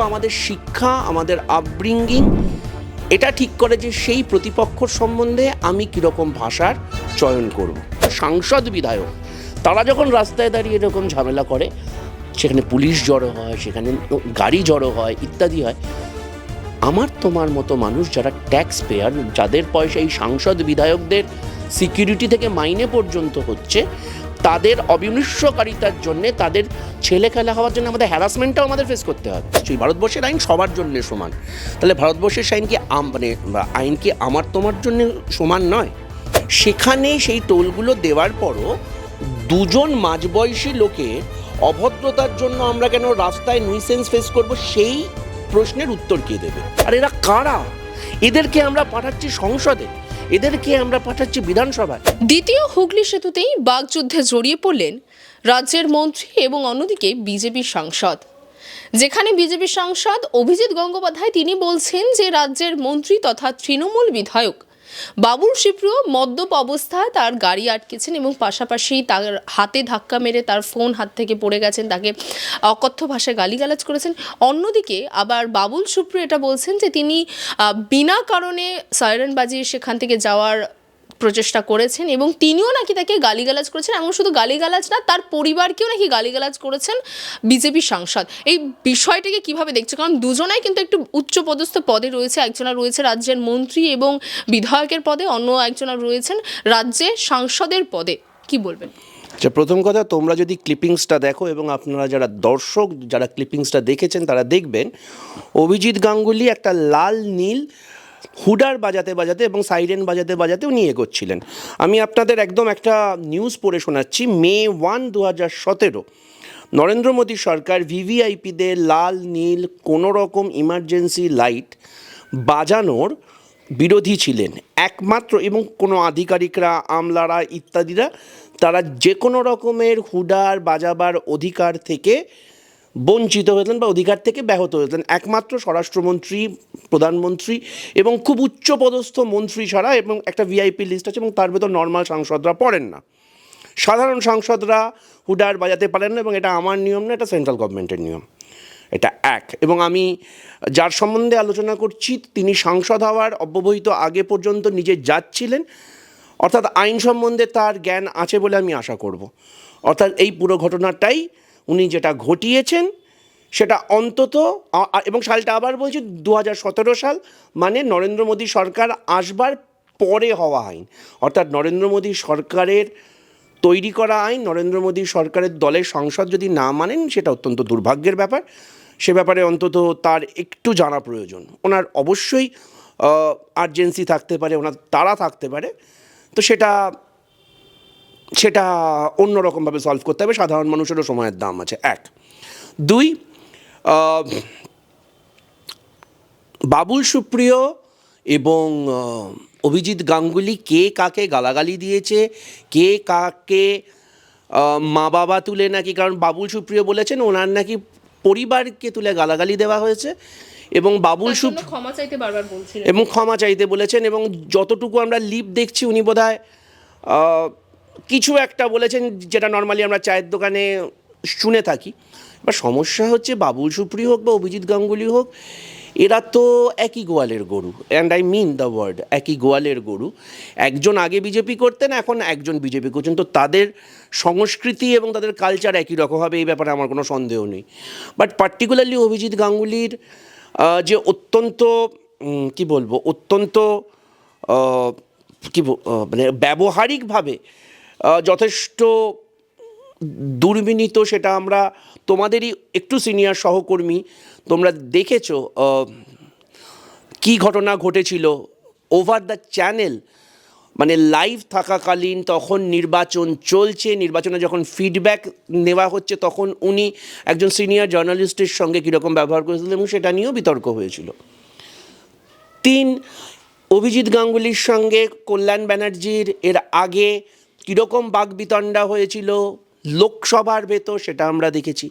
আমাদের শিক্ষা, আমাদের আপব্রিঙ্গিং এটা ঠিক করে যে সেই প্রতিপক্ষর সম্বন্ধে আমি কীরকম ভাষার চয়ন করব। সাংসদ বিধায়ক তারা যখন রাস্তায় দাঁড়িয়ে এরকম ঝামেলা করে, সেখানে পুলিশ জড়ো হয়, সেখানে গাড়ি জড়ো হয়, ইত্যাদি হয়, আমার তোমার মতো মানুষ যারা ট্যাক্স পেয়ার, যাদের পয়সা এই সাংসদ বিধায়কদের সিকিউরিটি থেকে মাইনে পর্যন্ত হচ্ছে, তাদের অবিনশ্বকারিতার জন্যে, তাদের ছেলে খেলা হওয়ার জন্য আমাদের হ্যারাসমেন্টটাও আমাদের ফেস করতে হয়। সেই ভারতবর্ষের আইন সবার জন্য সমান, তাহলে ভারতবর্ষের আইন কি আমার তোমার জন্য সমান নয়? সেখানে সেই টোলগুলো দেওয়ার পরও দুজন মাঝবয়সী লোকের অভদ্রতার জন্য আমরা কেন রাস্তায় নুইসেন্স ফেস করব, সেই প্রশ্নের উত্তর কে দেবে? আর এরা কারা? এদেরকে আমরা পাঠাচ্ছি সংসদে, এদেরকে আমরা পাঠাচ্ছি বিধানসভায়। দ্বিতীয় হুগলি সেতুতেই বাকযুদ্ধে জড়িয়ে পড়লেন রাজ্যের মন্ত্রী এবং অন্যদিকে বিজেপি সাংসদ। যেখানে বিজেপি সাংসদ অভিজিৎ গঙ্গোপাধ্যায় তিনি বলছেন যে রাজ্যের মন্ত্রী তথা তৃণমূল বিধায়ক বাবুল সুপ্রিয় মদ্যপ অবস্থায় তার গাড়ি আটকেছেন এবং পাশাপাশি তার হাতে ধাক্কা মেরে তার ফোন হাত থেকে পড়ে গেছেন, তাকে অকথ্য ভাষায় গালিগালাজ করেছেন। অন্যদিকে আবার বাবুল সুপ্রিয় এটা বলছেন যে তিনি বিনা কারণে সাইরেন বাজিয়ে সেখান থেকে যাওয়ার প্রচেষ্টা করেছেন এবং তিনিও নাকি তাকে গালিগালাজ করেছেন, এমন শুধু গালিগালাজ না, তার পরিবারকেও নাকি গালিগালাজ করেছেন বিজেপি সাংসদ। এই বিষয়টিকে কিভাবে দেখছে? কারণ দুজনাই কিন্তু একটু উচ্চপদস্থ পদে রয়েছে, একজনা রয়েছে রাজ্যের মন্ত্রী এবং বিধায়কের পদে, অন্য একজনা রয়েছেন রাজ্যে সাংসদের পদে, কি বলবেন? আচ্ছা, প্রথম কথা, তোমরা যদি ক্লিপিংসটা দেখো এবং আপনারা যারা দর্শক যারা ক্লিপিংসটা দেখেছেন তারা দেখবেন অভিজিৎ গাঙ্গুলি একটা লাল নীল হুডার বাজাতে বাজাতে এবং সাইরেন বাজাতে বাজাতে উনি এগোচ্ছিলেন। আমি আপনাদের একদম একটা নিউজ পড়ে শোনাচ্ছি। May 1, 2017 নরেন্দ্র মোদী সরকার ভিভিআইপিদের লাল নীল কোনো রকম ইমার্জেন্সি লাইট বাজানোর বিরোধী ছিলেন একমাত্র, এবং কোনো আধিকারিকরা, আমলারা ইত্যাদিরা তারা যে কোনো রকমের হুডার বাজাবার অধিকার থেকে বঞ্চিত হতেন বা অধিকার থেকে ব্যাহত হতেন। একমাত্র স্বরাষ্ট্রমন্ত্রী, প্রধানমন্ত্রী এবং খুব উচ্চপদস্থ মন্ত্রী ছাড়া, এবং একটা ভিআইপি লিস্ট আছে এবং তার ভেতর নর্মাল সাংসদরা পড়েন না। সাধারণ সাংসদরা হুডার বাজাতে পারেন না, এবং এটা আমার নিয়ম না, এটা সেন্ট্রাল গভর্নমেন্টের নিয়ম, এটা এক। এবং আমি যার সম্বন্ধে আলোচনা করছি তিনি সাংসদ হওয়ার অব্যবহিত আগে পর্যন্ত নিজে জাজ ছিলেন, অর্থাৎ আইন সম্বন্ধে তার জ্ঞান আছে বলে আমি আশা করব। অর্থাৎ এই পুরো ঘটনাটাই উনি যেটা ঘটিয়েছেন সেটা অন্তত, এবং সালটা আবার বলছি 2017 সাল, মানে নরেন্দ্র মোদী সরকার আসবার পরে হওয়া আইন, অর্থাৎ নরেন্দ্র মোদী সরকারের তৈরি করা আইন। নরেন্দ্র মোদী সরকারের দলের সংসদ যদি না মানেন সেটা অত্যন্ত দুর্ভাগ্যের ব্যাপার। সে ব্যাপারে অন্তত তার একটু জানা প্রয়োজন। ওনার অবশ্যই আর্জেন্সি থাকতে পারে, ওনার তাড়া থাকতে পারে, তো সেটা অন্যরকমভাবে সলভ করতে হবে। সাধারণ মানুষেরও সময়ের দাম আছে, এক। দুই, বাবুল সুপ্রিয় এবং অভিজিৎ গাঙ্গুলি কে কাকে গালাগালি দিয়েছে, কে কাকে মা বাবা তুলে নাকি, কারণ বাবুল সুপ্রিয় বলেছেন ওনার নাকি পরিবারকে তুলে গালাগালি দেওয়া হয়েছে, এবং বাবুল সুপ্রিয় ক্ষমা চাইতে বারবার বলছিলেন এবং ক্ষমা চাইতে বলেছেন, এবং যতটুকু আমরা লিপ দেখছি উনি বোধহয় কিছু একটা বলেছেন যেটা নর্মালি আমরা চায়ের দোকানে শুনে থাকি। এবার সমস্যা হচ্ছে বাবুল সুপ্রিয় হোক বা অভিজিৎ গাঙ্গুলি হোক, এরা তো একই গোয়ালের গরু, and I mean the word, একই গোয়ালের গরু। একজন আগে বিজেপি করতেন, এখন একজন বিজেপি করছেন, তো তাদের সংস্কৃতি এবং তাদের কালচার একই রকম হবে, এই ব্যাপারে আমার কোনো সন্দেহ নেই। বাট পার্টিকুলারলি অভিজিৎ গাঙ্গুলির যে অত্যন্ত অত্যন্ত মানে ব্যবহারিকভাবে যথেষ্ট দুর্বিনীত, সেটা আমরা তোমাদেরই একটু সিনিয়র সহকর্মী, তোমরা দেখেছো কি ঘটনা ঘটেছিল ওভার দ্য চ্যানেল, মানে লাইভ থাকাকালীন, তখন নির্বাচন চলছে, নির্বাচনে যখন ফিডব্যাক নেওয়া হচ্ছে তখন উনি একজন সিনিয়র জার্নালিস্টের সঙ্গে কীরকম ব্যবহার করেছিলেন এবং সেটা নিয়েও বিতর্ক হয়েছিল। তিন, অভিজিৎ গাঙ্গুলির সঙ্গে কল্যাণ ব্যানার্জির এর আগে কীরকম বাকবিতণ্ডা হয়েছিল লোকসভার ভেতর, সেটা আমরা দেখেছি।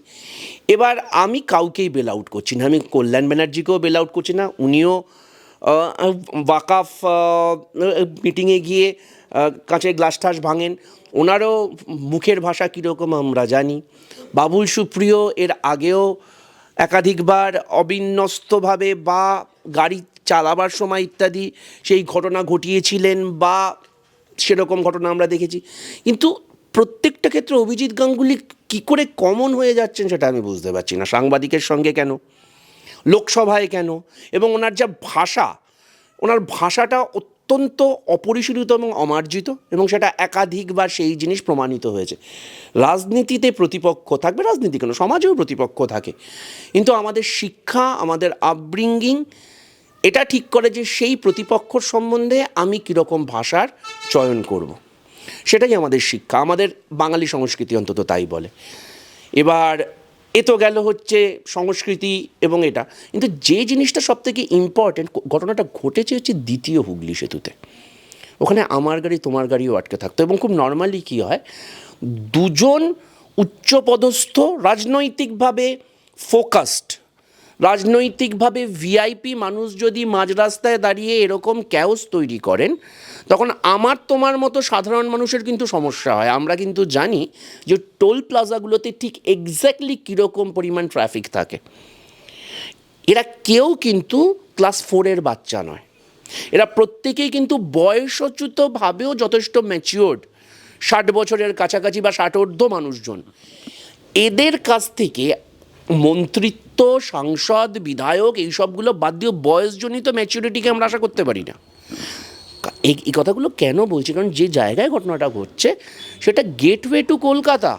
এবার আমি কাউকেই বেল আউট করছি না, আমি কল্যাণ ব্যানার্জিকেও বেল আউট করছি না, উনিও ওয়াকাফ মিটিংয়ে গিয়ে কাঁচের গ্লাস ঠাস ভাঙেন, ওনারও মুখের ভাষা কীরকম আমরা জানি। বাবুল সুপ্রিয় এর আগেও একাধিকবার অবিন্যস্তভাবে বা গাড়ি চালাবার সময় ইত্যাদি সেই ঘটনা ঘটিয়েছিলেন বা সেরকম ঘটনা আমরা দেখেছি, কিন্তু প্রত্যেকটা ক্ষেত্রে অভিজিৎ গাঙ্গুলি কী করে কমন হয়ে যাচ্ছেন সেটা আমি বুঝতে পারছি না। সাংবাদিকের সঙ্গে কেন, লোকসভায় কেন, এবং ওনার যা ভাষা, ওনার ভাষাটা অত্যন্ত অপরিশীলিত এবং অমার্জিত, এবং সেটা একাধিকবার সেই জিনিস প্রমাণিত হয়েছে। রাজনীতিতে প্রতিপক্ষ থাকবে, রাজনীতি কেন, সমাজেও প্রতিপক্ষ থাকে, কিন্তু আমাদের শিক্ষা, আমাদের আপব্রিঙ্গিং এটা ঠিক করে যে সেই প্রতিপক্ষর সম্বন্ধে আমি কীরকম ভাষার চয়ন করব। সেটাই আমাদের শিক্ষা, আমাদের বাঙালি সংস্কৃতি অন্তত তাই বলে। এবার এ তো গেল হচ্ছে সংস্কৃতি এবং এটা, কিন্তু যে জিনিসটা সবথেকে ইম্পর্ট্যান্ট, ঘটনাটা ঘটেছে হচ্ছে দ্বিতীয় হুগলি সেতুতে। ওখানে আমার গাড়ি তোমার গাড়িও আটকে থাকতো, এবং খুব নর্মালি কী হয়, দুজন উচ্চপদস্থ রাজনৈতিকভাবে ফোকাসড, রাজনৈতিকভাবে ভিআইপি মানুষ যদি মাঝ রাস্তায় দাঁড়িয়ে এরকম ক্যাওস তৈরি করেন, তখন আমার তোমার মতো সাধারণ মানুষের কিন্তু সমস্যা হয়। আমরা কিন্তু জানি যে টোল প্লাজাগুলোতে ঠিক এক্স্যাক্টলি কীরকম পরিমাণ ট্রাফিক থাকে। এরা কেউ কিন্তু ক্লাস 4-এর বাচ্চা নয়, এরা প্রত্যেকেই কিন্তু বয়সচ্যুতভাবেও যথেষ্ট ম্যাচিওর্ড, 60 বছরের কাছাকাছি বা 60 মানুষজন। এদের কাছ থেকে মন্ত্রিত্ব, সাংসদ, বিধায়ক এইসবগুলো বাদ দিয়েও বয়সজনিত ম্যাচুরিটিকে আমরা আশা করতে পারি না। এই কথাগুলো কেন বলছি, কারণ যে জায়গায় ঘটনাটা ঘটছে সেটা গেটওয়ে টু কলকাতা,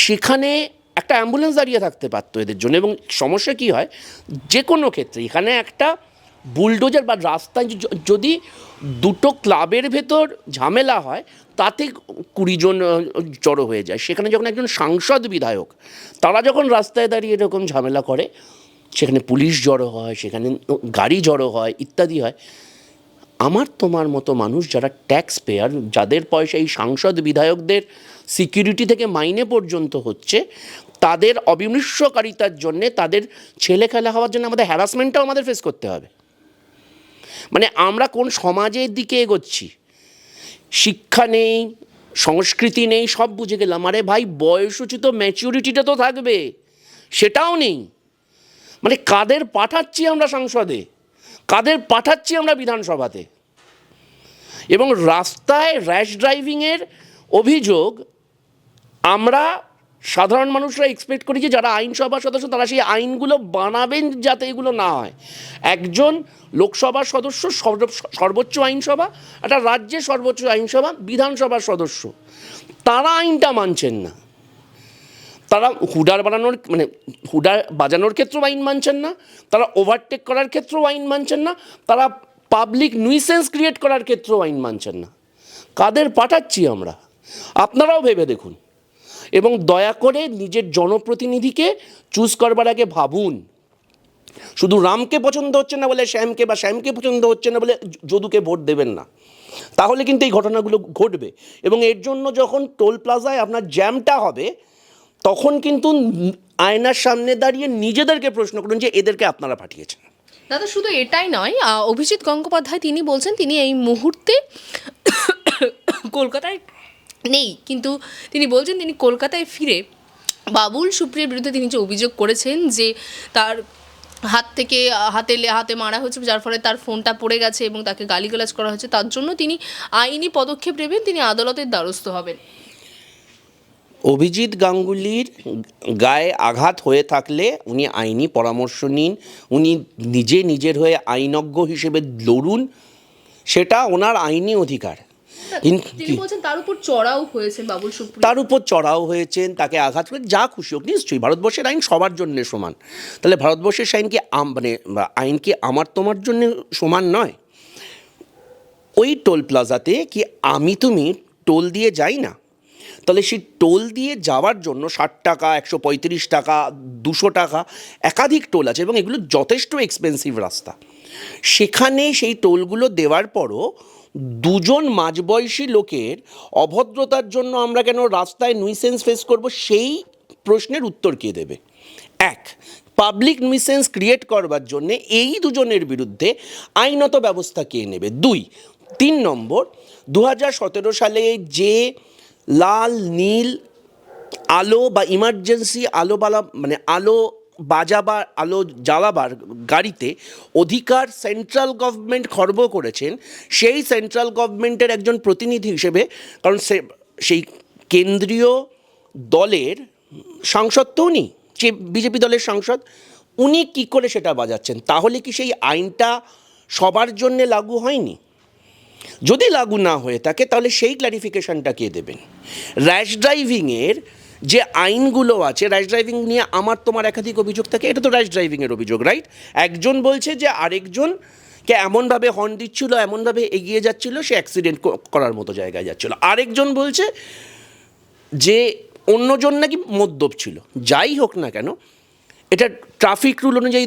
সেখানে একটা অ্যাম্বুলেন্স দাঁড়িয়ে থাকতে পারতো এদের জন্য। এবং সমস্যা কী হয়, যে কোনো ক্ষেত্রে এখানে একটা বুলডোজার বা রাস্তায় যদি দুটো ক্লাবের ভেতর ঝামেলা হয়, তাতে 20 জন জড়ো হয়ে যায়। সেখানে যখন একজন সাংসদ, বিধায়ক, তারা যখন রাস্তায় দাঁড়িয়ে এরকম ঝামেলা করে, সেখানে পুলিশ জড়ো হয়, সেখানে গাড়ি জড়ো হয়, ইত্যাদি হয়। আমার তোমার মতো মানুষ যারা ট্যাক্স পেয়ার, যাদের পয়সা এই সাংসদ বিধায়কদের সিকিউরিটি থেকে মাইনে পর্যন্ত হচ্ছে, তাদের অবিমৃষ্যকারিতার জন্যে, তাদের ছেলে খেলা হওয়ার জন্য আমাদের হ্যারাসমেন্টটাও আমাদের ফেস করতে হবে। মানে আমরা কোন সমাজের দিকে এগোচ্ছি? শিক্ষা নেই, সংস্কৃতি নেই, সব বুঝে গেলাম। আরে ভাই, বয়সোচিত ম্যাচিউরিটিটা তো থাকবে, সেটাও নেই। মানে কাদের পাঠাচ্ছি আমরা সংসদে, কাদের পাঠাচ্ছি আমরা বিধানসভাতে? এবং রাস্তায় র্যাশ ড্রাইভিংয়ের অভিযোগ আমরা সাধারণ মানুষরা এক্সপেক্ট করি যে যারা আইনসভার সদস্য তারা সেই আইনগুলো বানাবেন যাতে এগুলো না হয়। একজন লোকসভার সদস্য, সর্বোচ্চ আইনসভা, একটা রাজ্যের সর্বোচ্চ আইনসভা, বিধানসভার সদস্য, তারা আইনটা মানছেন না। তারা হুডার বাজানোর ক্ষেত্রেও আইন মানছেন না, তারা ওভারটেক করার ক্ষেত্রেও আইন মানছেন না, তারা পাবলিক নিউসেন্স ক্রিয়েট করার ক্ষেত্রেও আইন মানছেন না। কাদের পাঠাচ্ছি আমরা? আপনারাও ভেবে দেখুন, এবং দয়া করে নিজের জনপ্রতিনিধিকে চুজ করবার আগে ভাবুন। শুধু রামকে পছন্দ হচ্ছে না বলে শ্যামকে, বা শ্যামকে পছন্দ হচ্ছে না বলে যদুকে ভোট দেবেন না, তাহলে কিন্তু এই ঘটনাগুলো ঘটবে। এবং এর জন্য যখন টোল প্লাজায় আপনার জ্যামটা হবে, তখন কিন্তু আয়নার সামনে দাঁড়িয়ে নিজেদেরকে প্রশ্ন করুন যে এদেরকে আপনারা পাঠিয়েছেন। দাদা, শুধু এটাই নয়, অভিজিৎ গঙ্গোপাধ্যায় তিনি বলছেন তিনি এই মুহূর্তে কলকাতায় নেই, কিন্তু তিনি বলছেন তিনি কলকাতায় ফিরে বাবুল সুপ্রিয়ার বিরুদ্ধে তিনি যে অভিযোগ করেছেন যে তার হাতে মারা হয়েছে, যার ফলে তার ফোনটা পড়ে গেছে এবং তাকে গালিগালাজ করা হয়েছে, তার জন্য তিনি আইনি পদক্ষেপ নেবেন, তিনি আদালতের দ্বারস্থ হবেন। অভিজিৎ গাঙ্গুলির গায়ে আঘাত হয়ে থাকলে উনি আইনি পরামর্শ নিন, উনি নিজের হয়ে আইনজ্ঞ হিসেবে লড়ুন, সেটা ওনার আইনি অধিকার। তিনি বলছেন তার উপর চড়াও হয়েছেন বাবুল সুপ্রিয়া, তার উপর চড়াও হয়েছেন, তাকে আঘাত করে যা খুশি হোক, নিশ্চয়ই ভারতবর্ষের আইন সবার জন্য সমান। তাহলে ভারতবর্ষের আইন কি আইন কি আমার তোমার জন্য সমান নয়? ওই টোল প্লাজাতে কি আমি তুমি টোল দিয়ে যাই না? তাহলে সেই টোল দিয়ে যাওয়ার জন্য 60 টাকা, 135 টাকা, 200 টাকা, একাধিক টোল আছে, এবং এগুলো যথেষ্ট এক্সপেন্সিভ রাস্তা। সেখানে সেই টোলগুলো দেওয়ার পরও দুজন মাঝবয়সী লোকের অভদ্রতার জন্য আমরা কেন রাস্তায় নুইসেন্স ফেস করব, সেই প্রশ্নের উত্তর কে দেবে? এক, পাবলিক নুইসেন্স ক্রিয়েট করবার জন্য এই দুজনের বিরুদ্ধে আইনত ব্যবস্থা কে নেবে? 2, 3 নম্বর, 2017 সালে যে লাল নীল আলো বা ইমার্জেন্সি আলো বাজাবার আলো জ্বালাবার গাড়িতে অধিকার সেন্ট্রাল গভর্নমেন্ট খর্ব করেছেন, সেই সেন্ট্রাল গভর্নমেন্টের একজন প্রতিনিধি হিসেবে, কারণ সেই কেন্দ্রীয় দলের সাংসদ তো উনি, যে বিজেপি দলের সাংসদ, উনি কী করে সেটা বাজাচ্ছেন? তাহলে কি সেই আইনটা সবার জন্যে লাগু হয়নি? যদি লাগু না হয়ে থাকে তাহলে সেই ক্ল্যারিফিকেশনটা কে দেবেন? র্যাশ ড্রাইভিংয়ের যে আইনগুলো আছে, র্যাশ ড্রাইভিং নিয়ে আমার তোমার একাধিক অভিযোগ থাকে, এটা তো র্যাশ ড্রাইভিংয়ের অভিযোগ, রাইট? একজন বলছে যে আরেকজনকে এমনভাবে হর্ন দিচ্ছিল, এমনভাবে এগিয়ে যাচ্ছিল, সে অ্যাক্সিডেন্ট করার মতো জায়গায় যাচ্ছিল। আরেকজন বলছে যে অন্যজন নাকি মদ্যপ ছিল। যাই হোক না কেন, এটা ট্রাফিক রুল অনুযায়ী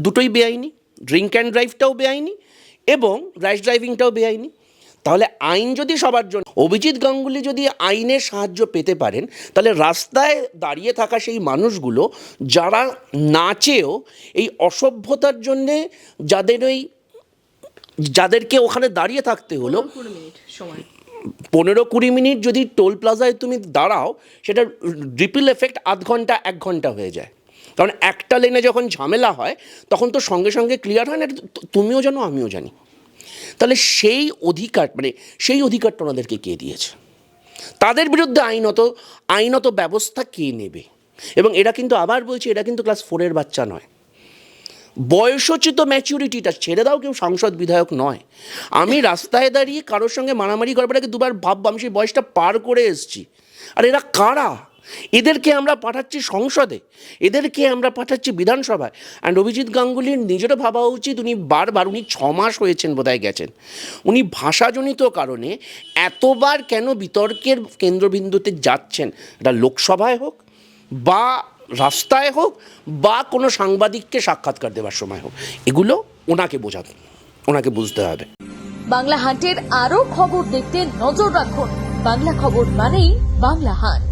দুটোই বেআইনি, ড্রিঙ্ক অ্যান্ড ড্রাইভটাও বেআইনি এবং র্যাশ ড্রাইভিংটাও বেআইনি। তাহলে আইন যদি সবার জন্য, অভিজিৎ গাঙ্গুলি যদি আইনের সাহায্য পেতে পারেন, তাহলে রাস্তায় দাঁড়িয়ে থাকা সেই মানুষগুলো যারা নাচেও এই অসভ্যতার জন্যে যাদেরকে ওখানে দাঁড়িয়ে থাকতে হলো 15-20 মিনিট, যদি টোল প্লাজায় তুমি দাঁড়াও, সেটা রিপিল এফেক্ট আধ ঘন্টা 1 ঘন্টা হয়ে যায়। কারণ একটা লেনে যখন ঝামেলা হয় তখন তো সঙ্গে সঙ্গে ক্লিয়ার হয় না, তুমিও জানো আমিও জানি। তাহলে সেই অধিকারটা ওনাদেরকে কে দিয়েছে? তাদের বিরুদ্ধে আইনত ব্যবস্থা কে নেবে? এবং এরা কিন্তু, আবার বলছি, এরা কিন্তু ক্লাস 4-এর বাচ্চা নয়। বয়সোচিত ম্যাচুরিটিটা ছেড়ে দাও, কেউ সাংসদ বিধায়ক নয়। আমি রাস্তায় দাঁড়িয়ে কারোর সঙ্গে মারামারি করবার আগে দুবার ভাববো আমি সেই বয়সটা পার করে এসেছি। আর এরা কারা? এদেরকে আমরা পাঠাচ্ছি সংসদে, এদেরকে আমরা পাঠাচ্ছি বিধানসভায়। অ্যান্ড অভিজিৎ গাঙ্গুলির নিজেরও ভাবা উচিত, উনি 6 মাস হয়েছেন বোধহয় গেছেন, উনি ভাষাজনিত কারণে এতবার কেন বিতর্কের কেন্দ্রবিন্দুতে যাচ্ছেন? এটা লোকসভায় হোক বা রাস্তায় হোক বা কোনো সাংবাদিককে সাক্ষাৎকার দেওয়ার সময় হোক, এগুলো ওনাকে বুঝতে হবে। বাংলা হান্টের আরও খবর দেখতে নজর রাখুন। বাংলা খবর মানেই বাংলা হান্ট।